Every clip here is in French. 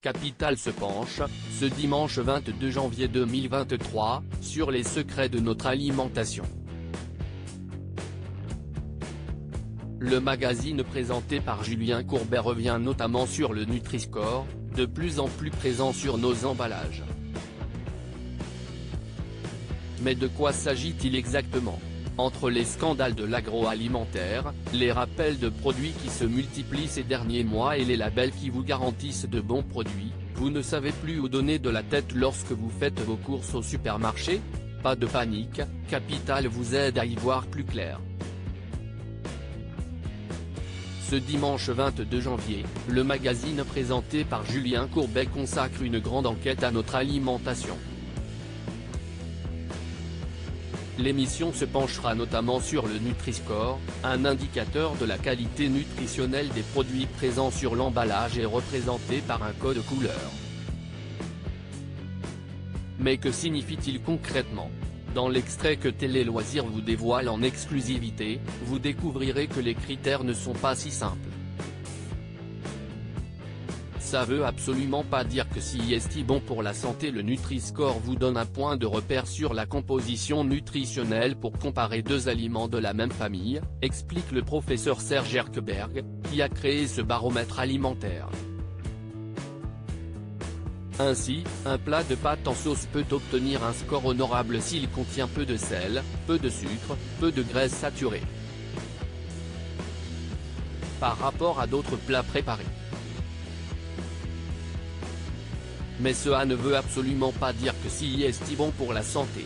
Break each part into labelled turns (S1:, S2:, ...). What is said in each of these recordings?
S1: Capital se penche, ce dimanche 22 janvier 2023, sur les secrets de notre alimentation. Le magazine présenté par Julien Courbet revient notamment sur le Nutri-Score, de plus en plus présent sur nos emballages. Mais de quoi s'agit-il exactement ? Entre les scandales de l'agroalimentaire, les rappels de produits qui se multiplient ces derniers mois et les labels qui vous garantissent de bons produits, vous ne savez plus où donner de la tête lorsque vous faites vos courses au supermarché ? Pas de panique, Capital vous aide à y voir plus clair. Ce dimanche 22 janvier, le magazine présenté par Julien Courbet consacre une grande enquête à notre alimentation. L'émission se penchera notamment sur le Nutri-Score, un indicateur de la qualité nutritionnelle des produits présents sur l'emballage et représenté par un code couleur. Mais que signifie-t-il concrètement ? Dans l'extrait que Télé Loisirs vous dévoile en exclusivité, vous découvrirez que les critères ne sont pas si simples. Ça veut absolument pas dire que si est bon pour la santé. Le Nutri-Score vous donne un point de repère sur la composition nutritionnelle pour comparer deux aliments de la même famille, explique le professeur Serge Erkberg, qui a créé ce baromètre alimentaire. Ainsi, un plat de pâtes en sauce peut obtenir un score honorable s'il contient peu de sel, peu de sucre, peu de graisse saturée, par rapport à d'autres plats préparés. Mais cela ne veut absolument pas dire que si est bon pour la santé.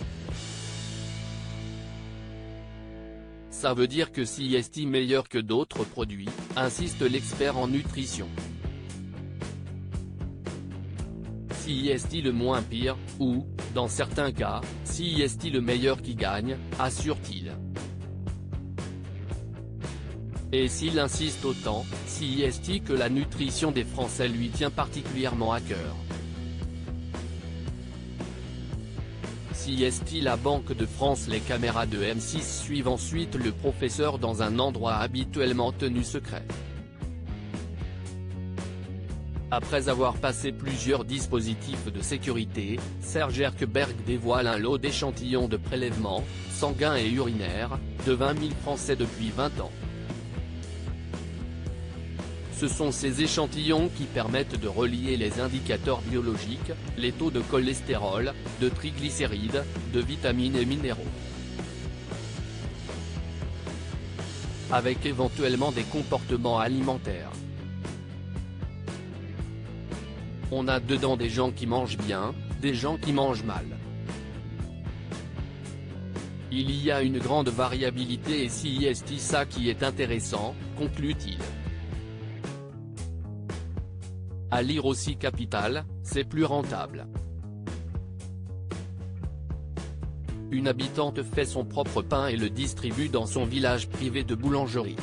S1: Ça veut dire que si est meilleur que d'autres produits, insiste l'expert en nutrition. Si est le moins pire, ou, dans certains cas, si est le meilleur qui gagne, assure-t-il. Et s'il insiste autant, si est que la nutrition des Français lui tient particulièrement à cœur. Si est la Banque de France. Les caméras de M6 suivent ensuite le professeur dans un endroit habituellement tenu secret. Après avoir passé plusieurs dispositifs de sécurité, Serge Erkberg dévoile un lot d'échantillons de prélèvements, sanguins et urinaires, de 20 000 Français depuis 20 ans. Ce sont ces échantillons qui permettent de relier les indicateurs biologiques, les taux de cholestérol, de triglycérides, de vitamines et minéraux, avec éventuellement des comportements alimentaires. On a dedans des gens qui mangent bien, des gens qui mangent mal. Il y a une grande variabilité et si est ça qui est intéressant, conclut-il. À lire aussi Capital, c'est plus rentable. Une habitante fait son propre pain et le distribue dans son village privé de boulangerie.